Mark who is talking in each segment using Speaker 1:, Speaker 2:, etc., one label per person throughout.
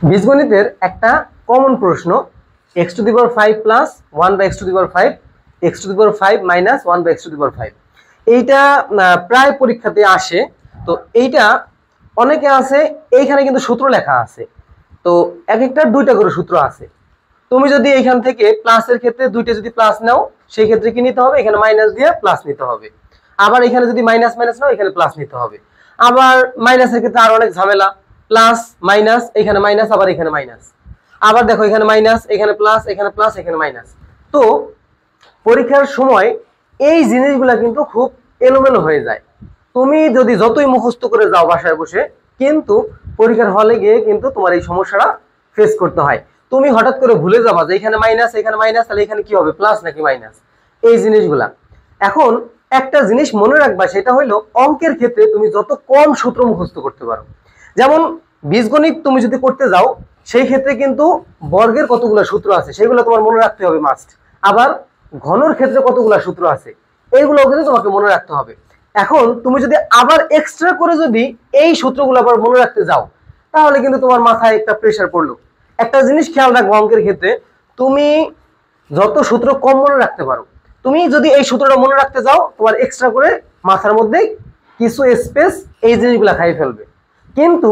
Speaker 1: বীজগণিতের একটা কমন প্রশ্ন x to the power 5 plus 1 by x to the power 5 x to the power 5 minus 1 by x to the power 5 এইটা প্রায় পরীক্ষাতে আসে। তো এইটা অনেকে আছে, এইখানে কিন্তু সূত্র লেখা আছে। তো এক একটার দুইটা করে সূত্র আছে। তুমি যদি এইখান থেকে প্লাসের ক্ষেত্রে দুইটা যদি প্লাস নাও, সেই ক্ষেত্রে কি নিতে হবে? এখানে মাইনাস দিয়ে প্লাস নিতে হবে। আবার এখানে যদি মাইনাস মাইনাস নাও, এখানে প্লাস নিতে হবে। আবার মাইনাসের ক্ষেত্রে আরো অনেক ঝামেলা, প্লাস মাইনাস, এখানে মাইনাস, আবার এখানে মাইনাস, আবার দেখো এখানে মাইনাস, এখানে প্লাস, এখানে প্লাস, এখানে মাইনাস। তো পরীক্ষার সময় এই জিনিসগুলা কিন্তু খুব এলোমেলো হয়ে যায়। তুমি যদি যতই মুখস্থ করে যাও বাসায় বসে, কিন্তু পরীক্ষার হলে গিয়ে কিন্তু তোমার এই সমস্যাটা ফেস করতে হয়। তুমি হঠাৎ করে ভুলে যাবা যে এখানে মাইনাস, এখানে মাইনাস, তাহলে এখানে কি হবে, প্লাস নাকি মাইনাস, এই জিনিসগুলা। এখন একটা জিনিস মনে রাখবা, সেটা হলো অঙ্কের ক্ষেত্রে তুমি যত কম সূত্র মুখস্থ করতে পারো। যেমন বীজগণিত তুমি যদি করতে যাও, সেই ক্ষেত্রে কিন্তু বর্গের কতগুলো সূত্র আছে সেগুলো তোমার মনে রাখতে হবে মাস্ট। আবার ঘনর ক্ষেত্রে কতগুলো সূত্র আছে এইগুলো কিন্তু তোমাকে মনে রাখতে হবে। এখন তুমি যদি আবার এক্সট্রা করে যদি এই সূত্রগুলো আবার মনে রাখতে যাও, তাহলে কিন্তু তোমার মাথায় একটা প্রেশার পড়লো। একটা জিনিস খেয়াল রাখবো, অঙ্কের ক্ষেত্রে তুমি যত সূত্র কম মনে রাখতে পারো, তুমি যদি এই সূত্রটা মনে রাখতে যাও, তোমার এক্সট্রা করে মাথার মধ্যে কিছু স্পেস এই জিনিসগুলা খাই ফেলবে। কিন্তু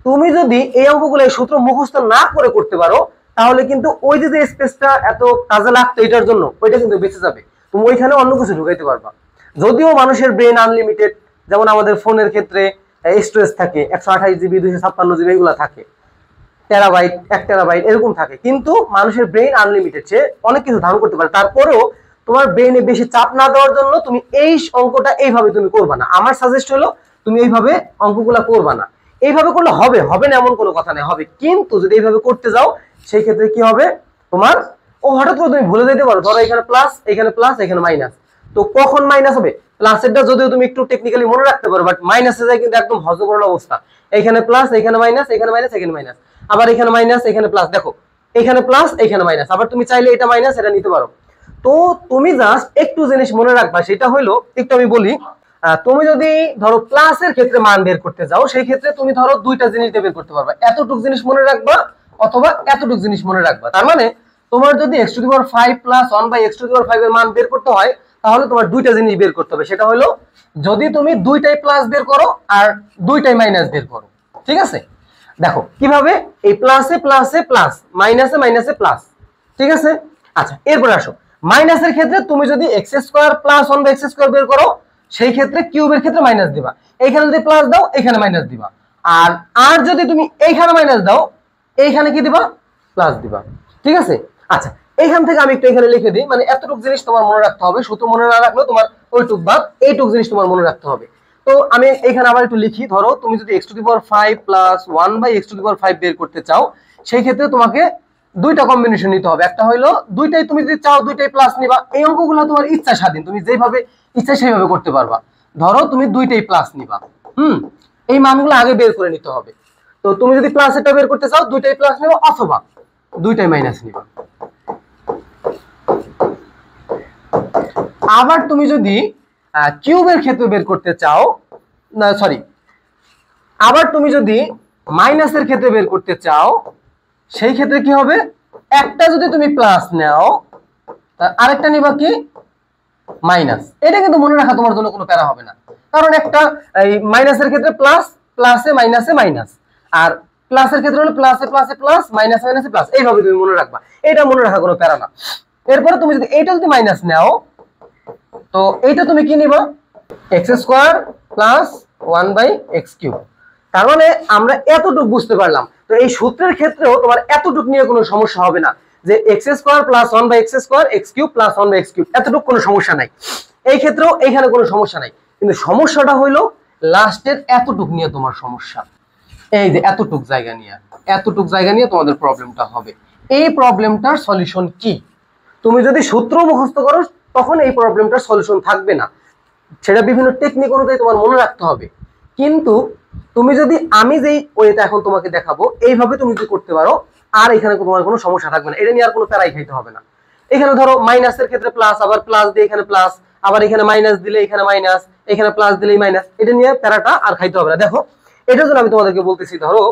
Speaker 1: তুমি যদি এই অঙ্কগুলো এই সূত্র মুখস্থ না করে করতে পারো, তাহলে কিন্তু ওই যে স্পেসটা এত কাজে লাগতো এটার জন্য, ওইটা কিন্তু বেঁচে যাবে। তুমি ওইখানে অন্য কিছু ঢুকাইতে পারবা। যদিও মানুষের ব্রেন আনলিমিটেড, যেমন আমাদের ফোনের ক্ষেত্রে স্টোরেজ থাকে 128 জিবি, 256 জিবি, এগুলো থাকে, টেরাবাইট, 1 টেরাবাইট এরকম থাকে, কিন্তু মানুষের ব্রেন আনলিমিটেড, সে অনেক কিছু ধারণ করতে পারে। তারপরেও তোমার ব্রেনে বেশি চাপ না দেওয়ার জন্য তুমি এই অঙ্কটা এইভাবে তুমি করবা না। আমার সাজেস্ট হলো তুমি এইভাবে অঙ্কগুলা করবা না। এইভাবে করলে হবে, হবে না এমন কোনো কথা নেই, হবে। কিন্তু যদি এইভাবে করতে যাও, সেই ক্ষেত্রে কি হবে, তোমার হঠাৎ করে তুমি ভুলে যেতে পারো, ধরো এখানে প্লাস, এখানে প্লাস, এখানে মাইনাস। তো কখন মাইনাস হবে? প্লাসেরটা যদিও তুমি একটু টেকনিক্যালি মনে রাখতে পারো, বাট মাইনাসে যায় কিন্তু একদম হজবরল অবস্থা। এখানে প্লাস, এখানে মাইনাস, এখানে মাইনাস, এখানে মাইনাস, আবার এখানে মাইনাস, এখানে প্লাস, দেখো এখানে প্লাস, এখানে মাইনাস, আবার তুমি চাইলে এটা মাইনাস এটা নিতে পারো। তো তুমি জাস্ট একটু জিনিস মনে রাখবা, সেটা হলো, একটু আমি বলি, তুমি যদি ধরো প্লাসের ক্ষেত্রে মান বের করতে যাও, সেই ক্ষেত্রে তুমি ধরো দুইটা জিনিস বের করতে পারবা, এতটুকু জিনিস মনে রাখবা অথবা এতটুকু জিনিস মনে রাখবা। তার মানে তোমার যদি x to the power 5 plus 1 by x to the power 5 এর মান বের করতে হয়, তাহলে তোমার দুইটা জিনিস বের করতে হবে। সেটা হলো যদি তুমি দুইটাই প্লাস বের করো আর দুইটাই মাইনাস বের করো। ঠিক আছে? দেখো কিভাবে, এই প্লাসে প্লাসে প্লাস, মাইনাসে মাইনাসে প্লাস। ঠিক আছে? আচ্ছা, এরপর আসো মাইনাসের ক্ষেত্রে তুমি যদি x square plus 1 by x square বের করো, সেই ক্ষেত্রে কিউবের ক্ষেত্রে মাইনাস দিবা। এইখানে যদি প্লাস দাও, এখানে মাইনাস দিবা। আর আর যদি তুমি এইখানে মাইনাস দাও, এইখানে কি দিবা, প্লাস দিবা। ঠিক আছে? আচ্ছা, এইখান থেকে আমি একটু এখানে লিখে দিই, মানে এতটুকু জিনিস তোমার মনে রাখতে হবে। সূত্র মনে না রাখলেও তোমার ওইটুক বাদ এইটুক জিনিস তোমার মনে রাখতে হবে। তো আমি এখানে আবার একটু লিখি, ধরো তুমি যদি x to the power 5 plus 1 by x to the power 5 বের করতে চাও, সেই ক্ষেত্রে তোমাকে দুইটা কম্বিনেশন নিতে হবে। একটা হলো দুইটাই তুমি যদি চাও দুইটাই প্লাস নিবা। এই অঙ্কগুলো তোমার ইচ্ছা স্বাধীন, তুমি যেভাবে ইচ্ছা সেইভাবে করতে পারবা। ধরো তুমি দুইটাই প্লাস নিবা, এই মানগুলো আগে বের করে নিতে হবে। তো তুমি যদি প্লাস এটা বের করতে চাও, দুইটাই প্লাস নিবা অথবা দুইটাই মাইনাস নিবা। আবার তুমি যদি কিউবের ক্ষেত্রে বের করতে চাও, না সরি, আবার তুমি যদি মাইনাসের ক্ষেত্রে বের করতে চাও, সেই ক্ষেত্রে কি হবে, একটা যদি তুমি প্লাস নাও, আরেকটা নিবা কি, মাইনাস। এটা কিন্তু মনে রাখা তোমার জন্য কোনো প্যারা হবে না, কারণ একটা এই মাইনাসের ক্ষেত্রে প্লাস, প্লাসে মাইনাসে মাইনাস, আর প্লাসের ক্ষেত্রে হলো প্লাসে প্লাসে প্লাস, মাইনাসে মাইনাসে প্লাস। এইভাবে তুমি মনে রাখবা, এটা মনে রাখা কোনো প্যারা না। এরপরে তুমি যদি এইটা যদি মাইনাস নাও, তো এইটা তুমি কি নিবা, x square plus 1 by x cube. তার মানে আমরা এতটুকু বুঝতে পারলাম। তো এই সূত্রের ক্ষেত্রেও তোমার এতটুকু নিয়ে কোনো সমস্যা হবে না, যে x square plus 1 by x square, x cube plus 1 by x cube, এতটুকু কোনো সমস্যা নাই। এই ক্ষেত্রেও এখানে কোনো সমস্যা নাই, কিন্তু সমস্যাটা হইলো লাস্টের এতটুকু নিয়ে তোমার সমস্যা। এই যে এতটুক জায়গা নিয়ে, এতটুক জায়গা নিয়ে তোমাদের প্রবলেমটা হবে। এই প্রবলেমটার সলিউশন কি? তুমি যদি সূত্র মুখস্থ করো, তখন এই প্রবলেমটার সলিউশন থাকবে না। সেটা বিভিন্ন টেকনিক অনুযায়ী তোমার মনে রাখতে হবে। কিন্তু তুমি যদি আমি যেই ওয়েটা এখন তোমাকে দেখাবো, এইভাবে তুমি যদি করতে পারো, আর এখানে তোমার কোনো সমস্যা থাকবে না। এটা নিয়ে আর কোনো প্যারাই খাইতে হবে না। এখানে ধরো মাইনাসের ক্ষেত্রে প্লাস, আবার প্লাস দিয়ে এখানে প্লাস, আবার এখানে মাইনাস দিলে এখানে মাইনাস, এখানে প্লাস দিলেই মাইনাস, এটা নিয়ে প্যারাটা আর খাইতে হবে না। দেখো, এটার জন্য আমি তোমাদেরকে বলতেছি, ধরো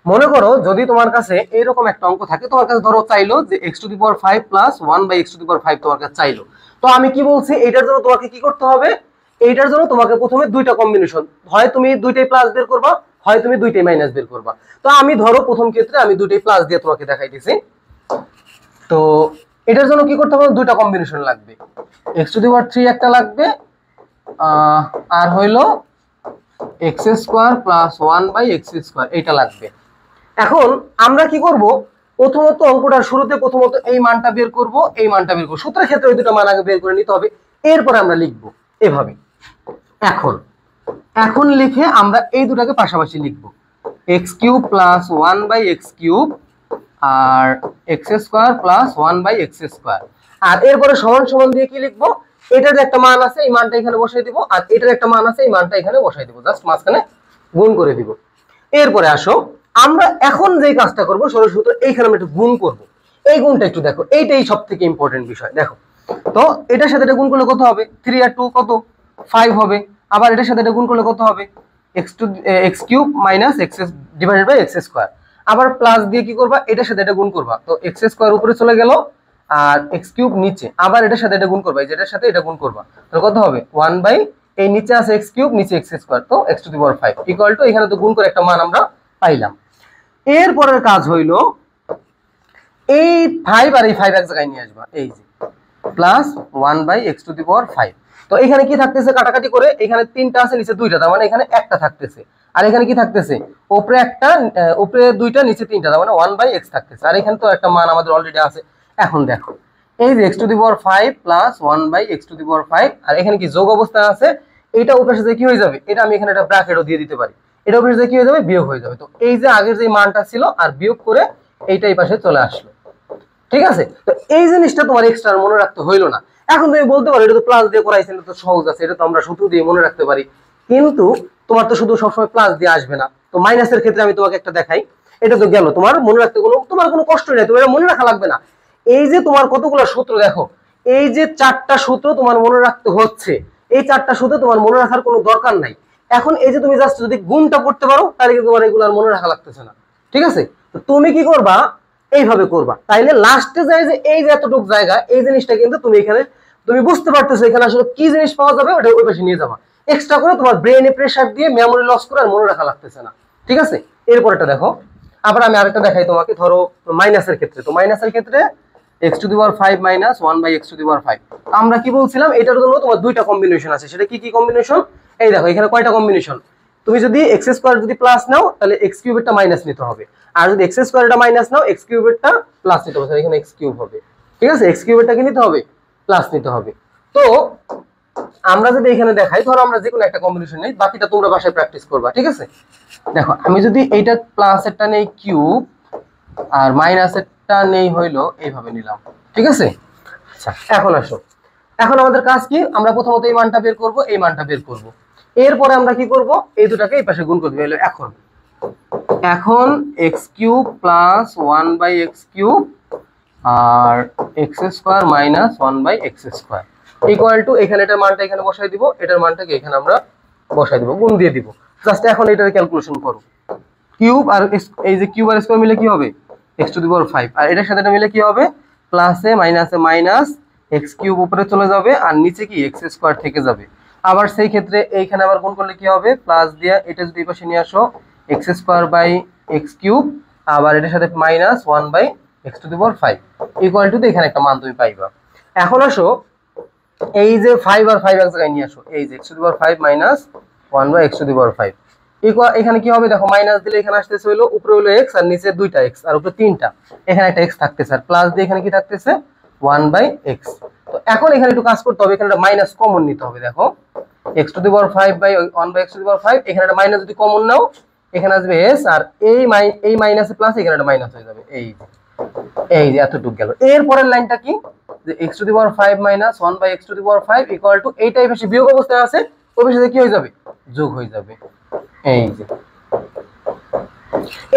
Speaker 1: মনে করো যদি তোমার কাছে এরকম একটা অঙ্ক থাকে, তোমার কাছে ধরো চাইলো যে x⁵ প্লাস 1/x⁵ তোমার কাছে চাইলো, তো আমি কি বলছি, এটার জন্য তোমাকে কি করতে হবে, এইটার জন্য তোমাকে প্রথমে দুইটা কম্বিনেশন, হয় তুমি দুইটাই প্লাস বের করবা, হয় তুমি দুইটাই মাইনাস বের করবা। তো আমি ধরো প্রথম ক্ষেত্রে আমি দুইটাই প্লাস দিয়ে তোমাকে দেখাইতেছি। তো এটার জন্য কি করতে হবে, দুইটা কম্বিনেশন লাগবে, x⁵ একটা লাগবে, আর হইলো x² প্লাস 1/x², এইটা লাগবে। এখন আমরা কি করব, প্রথমত অঙ্কটার শুরুতে প্রথমত এই মানটা বের করব, এই মানটা বের করব, সূত্রের ক্ষেত্রে ওই দুটো মান আগে বের করে নিতে হবে, এরপরে আমরা লিখব এভাবে। এখন লিখে আমরা এই দুটাকে পাশাপাশি লিখব, x³ প্লাস 1/x³ আর x² প্লাস 1/x², আর এরপরে সমান সমান দিয়ে কি লিখবো, এটার একটা মান আছে, এই মানটা এখানে বসাই দিব, আর এটার একটা মান আছে, এই মানটা এখানে বসাই দিব, জাস্ট মাঝখানে গুণ করে দিব। এরপরে আসো আমরা এখন যে কাজটা করব, সরল সূত্র এইখানে আমরা একটু গুণ করব। এই গুণটা একটু দেখো, এইটাই সবথেকে ইম্পর্টেন্ট বিষয়। দেখো তো এটার সাথে এটা গুণ করলে কত হবে, 3 আর 2 কত 5 হবে। আবার এটার সাথে এটা গুণ করলে কত হবে, x³ minus x divided by x²। আবার প্লাস দিয়ে কি করবা, এটার সাথে এটা গুণ করবা, তো x² উপরে চলে গেল আর x³ নিচে, আবার এটার সাথে এটা গুণ করবা, এই যেটার সাথে এটা গুণ করবা, তাহলে কত হবে 1 এই নিচে আছে x³ নিচে x², তো x⁵ ইকুয়াল টু এখানে তো গুণ করে একটা মান আমরা পাইলাম। এরপরের কাজ হইল এই 5 আর এই 5 এক জায়গায় নিয়ে আসবা, এই যে প্লাস 1/x⁵। তো এখানে কি থাকতেছে, কাটাকাটি করে এখানে 3টা আছে নিচে 2টা, তার মানে এখানে একটা থাকতেছে, আর এখানে কি থাকতেছে, উপরে একটা উপরে 2টা নিচে 3টা, তার মানে 1/x থাকতেছে, আর এখানে তো একটা মান আমাদের অলরেডি আছে। এখন দেখো এই যে x⁵ প্লাস 1/x⁵, আর এখানে কি যোগ অবস্থায় আছে, এটা উপরের সাথে কি হয়ে যাবে, এটা আমি এখানে একটা ব্র্যাকেটও দিয়ে দিতে পারি, এটা উপরের সাথে কি হয়ে যাবে, বিয়োগ হয়ে যাবে। তো এই যে আগের যে মানটা ছিল আর বিয়োগ করে এইটাই পাশে চলে আসলো, ঠিক আছে। তো এই জিনিসটা তোমার এক্সট্রা মনে রাখতে হইলো না। এখন তুমি বলতে পারো এটা তো প্লাস দিয়ে করাইছেন, এটা তো সহজ আছে, এটা তো আমরা সূত্র দিয়ে মনে রাখতে পারি, কিন্তু তোমার তো শুধু সবসময় প্লাস দিয়ে আসবে না। তো মাইনাসের ক্ষেত্রে আমি তোমাকে একটা দেখাই, এটা তো গেল, তোমার মনে রাখতে তোমার কোনো কষ্ট নেই, তোমার মনে রাখা লাগবে না। এই যে তোমার কতগুলো সূত্র দেখো, এই যে 4টা সূত্র তোমার মনে রাখতে হচ্ছে, এই 4টা সূত্র তোমার মনে রাখার কোনো দরকার নাই। এখন এই যে তুমি জাস্ট যদি গুণটা করতে পারো, তাহলে কিন্তু তোমার এগুলো আর মনে রাখা লাগতেছে না, ঠিক আছে। তো তুমি কি করবা, এইভাবে করবা, তাইলে লাস্টে যায় যে এই যে এতটুকু জায়গা, এই জিনিসটা কিন্তু তুমি এখানে তুমি বুঝতে পারতেছো এখানে আসলে কি জিনিস পাওয়া যাবে, ওটা ওই পাশে নিয়ে যাবা। এক্সট্রা করে তোমার ব্রেনে প্রেসার দিয়ে মেমোরি লস করে আর মনে রাখা লাগতেছে না, ঠিক আছে। এরপরটা দেখো, আবার আমি আরেকটা দেখাই তোমাকে, ধরো মাইনাসের ক্ষেত্রে, তো মাইনাসের ক্ষেত্রে x⁵ মাইনাস 1/x⁵। আমরা কি বলছিলাম, এটার জন্য তোমার দুইটা কম্বিনেশন আছে, সেটা কি কি কম্বিনেশন, এই দেখো এখানে কয়টা কম্বিনেশন। তুমি যদি x² যদি প্লাস নাও, তাহলে x³ এরটা মাইনাস নিতে হবে, আর যদি x² এরটা মাইনাস নাও, x³ এরটা প্লাস নিতে হবে, এখানে x³ হবে, ঠিক আছে। x³ এরটা কি নিতে হবে, প্লাস নিতে হবে। তো আমরা যদি এখানে দেখাই, ধরো আমরা যে কোনো একটা কম্বিনেশন নেই, বাকিটা তোমরা বাসায় প্র্যাকটিস করবা, ঠিক আছে। দেখো আমি যদি এইটা প্লাস এরটা নেই কিউব, আর মাইনাস এরটা নেই হইলো এইভাবে নিলাম, ঠিক আছে। আচ্ছা এখন আসো, এখন আমাদের কাজ কি, আমরা প্রথমত এই মানটা বের করব, এই মানটা বের করব, এরপরে আমরা কি করব, এই দুটাকে এই পাশে গুণ করতে হবে। এখন x³ প্লাস 1/x³ আর x² minus 1/x² equal to, এখানে এটার মানটা এখানে বসাই দিব, এটার মানটাকে এখানে আমরা বসাই দিব, গুণ দিয়ে দিব। জাস্ট এখন এটার ক্যালকুলেশন করো, কিউব আর এই যে কিউব আর স্কয়ার মিলে কি হবে, x⁵, আর এটার সাথে এটা মিলে কি হবে, প্লাসে মাইনাসে মাইনাস, x³ উপরে চলে যাবে আর নিচে কি x² থেকে যাবে। আবার সেই ক্ষেত্রে এইখানে আবার গুণ করলে কি হবে, প্লাস দিয়ে এটা যদি এই পাশে নিয়ে আসো, x²/x³ আবার এটার সাথে মাইনাস 1/x⁵ ইকুয়াল টু, এখানে একটা মান তুমি পাইবা। এখন আসো এই যে 5 আর 5 এক জায়গায় নিয়ে আসো, এই যে x⁵ মাইনাস 1/x⁵ ইকুয়াল, এখানে কি হবে দেখো, মাইনাস দিলে এখানে আসতেছে হলো উপরে হলো x আর নিচে 2টা x আর উপরে 3টা, এখানে একটা x থাকতেছে, আর প্লাস দিয়ে এখানে কি থাকতেছে 1/x। তো এখন এখানে একটু কাজ করতে হবে, এখানে একটা মাইনাস কমন নিতে হবে। দেখো x⁵/1/x⁵, এখানে একটা মাইনাস যদি কমন নাও, এখানে আসবে s, আর এই মাইনাসে প্লাস, এখানে একটা মাইনাস হয়ে যাবে, এই যে এতটুকু গেল। এরপরের লাইনটা কি, যে x⁵ minus 1/x⁵ equal to, এইটা এই পাশে বিয়োগ অবস্থায় আছে, ওই পাশে কি হয়ে যাবে, যোগ হয়ে যাবে।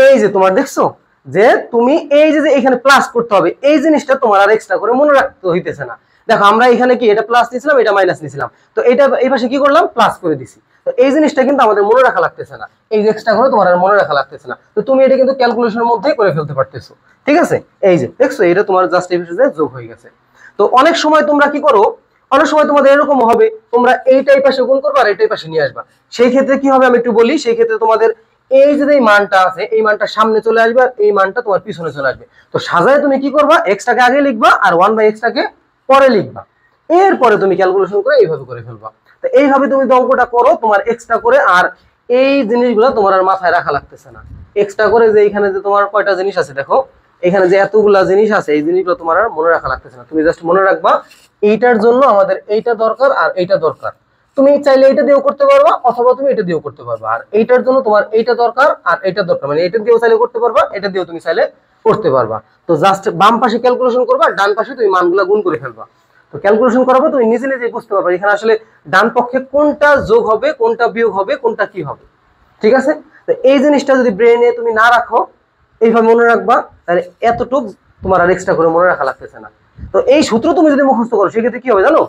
Speaker 1: এই যে তোমার দেখছো যে তুমি এই যে এখানে প্লাস করতে হবে, এই জিনিসটা তোমার আর এক্সট্রা করে মনে রাখতে হইতেছে না। দেখো আমরা এখানে কি এটা প্লাস নিয়েছিলাম, এটা মাইনাস নিয়েছিলাম, তো এটা এই পাশে কি করলাম, প্লাস করে দিছি। তো এই জিনিসটা কিন্তু আমাদের মনে রাখা লাগতেছে না, এই এক্সট্রা করে তোমার আর মনে রাখা লাগতেছে না। তো তুমি এটা কিন্তু ক্যালকুলেশনের মধ্যেই করে ফেলতে পারতেছো, ঠিক আছে? এই যে দেখছো, এটা তোমার জাস্ট এই বিষয়ে যোগ হয়ে গেছে। তো অনেক সময় তোমরা কি করো, অনেক সময় তোমাদের এরকম হবে, তোমরা এইটাই পাশে গুণ করবা আর এইটাই পাশে নিয়ে আসবা। সেই ক্ষেত্রে কি হবে আমি একটু বলি। সেই ক্ষেত্রে তোমাদের এই যে এই মানটা আছে, এই মানটা সামনে চলে আসবে আর এই মানটা তোমার পিছনে চলে আসবে। তো সাজায় তুমি কি করবা, এক্সটাকে আগে লিখবা আর 1/x-টাকে পরে লিখবা। এরপরে তুমি ক্যালকুলেশন করে এইভাবে করে ফেলবা। তো এইভাবে তুমি অঙ্কটা করো তোমার এক্সট্রা করে, আর এই জিনিসগুলো তোমার আর মাথায় রাখা লাগতেছে না। এক্সট্রা করে যে এখানে যে তোমার কয়টা জিনিস আছে দেখো, এখানে যে এতগুলা জিনিস আছে, এই জিনিসগুলো তোমার আর মনে রাখা লাগতেছে না। তুমি জাস্ট মনে রাখবা এইটার জন্য আমাদের এইটা দরকার আর এইটা দরকার। তুমি চাইলে এটা দিয়েও করতে পারবা অথবা তুমি এটা দিয়েও করতে পারবা। আর এইটার জন্য তোমার এইটা দরকার আর এইটা দরকার, মানে এটা দিয়েও চাইলে করতে পারবা, এটা দিয়েও তুমি চাইলে করতে পারবা। তো জাস্ট বাম পাশে ক্যালকুলেশন করবা, ডান পাশে তুমি মানগুলা গুণ করে ফেলবা। তো ক্যালকুলেশন করাবো তুমি নিজে নিজে বুঝতে পারবে এখানে আসলে ডান পক্ষে কোনটা যোগ হবে, কোনটা বিয়োগ হবে, কোনটা কি হবে, ঠিক আছে? তো এই জিনিসটা যদি ব্রেনে তুমি না রাখো, এইভাবে মনে রাখবা, তাহলে এতটুকু তোমার আর এক্সট্রা করে মনে রাখা লাগতেছে না। তো এই সূত্র তুমি যদি মুখস্থ করো সেক্ষেত্রে কি হবে জানো,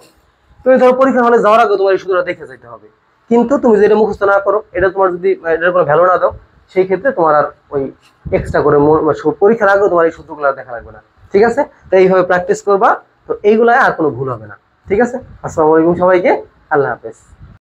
Speaker 1: তুমি ধরো পরীক্ষা হলে যাওয়ার আগে তোমার এই সূত্রটা দেখে যেতে হবে। কিন্তু তুমি যদি এটা মুখস্থ না করো, এটা তোমার যদি এটার কোনো ভ্যালু না দাও, সেই ক্ষেত্রে তোমার আর ওই এক্সট্রা করে পরীক্ষার আগেও তোমার এই সূত্রগুলো দেখা লাগবে না, ঠিক আছে? তো এইভাবে প্র্যাকটিস করবা, তো এইগুলায় আর কোনো ভুল হবে না, ঠিক আছে? আসসালামু আলাইকুম সবাইকে, আল্লাহ হাফেজ।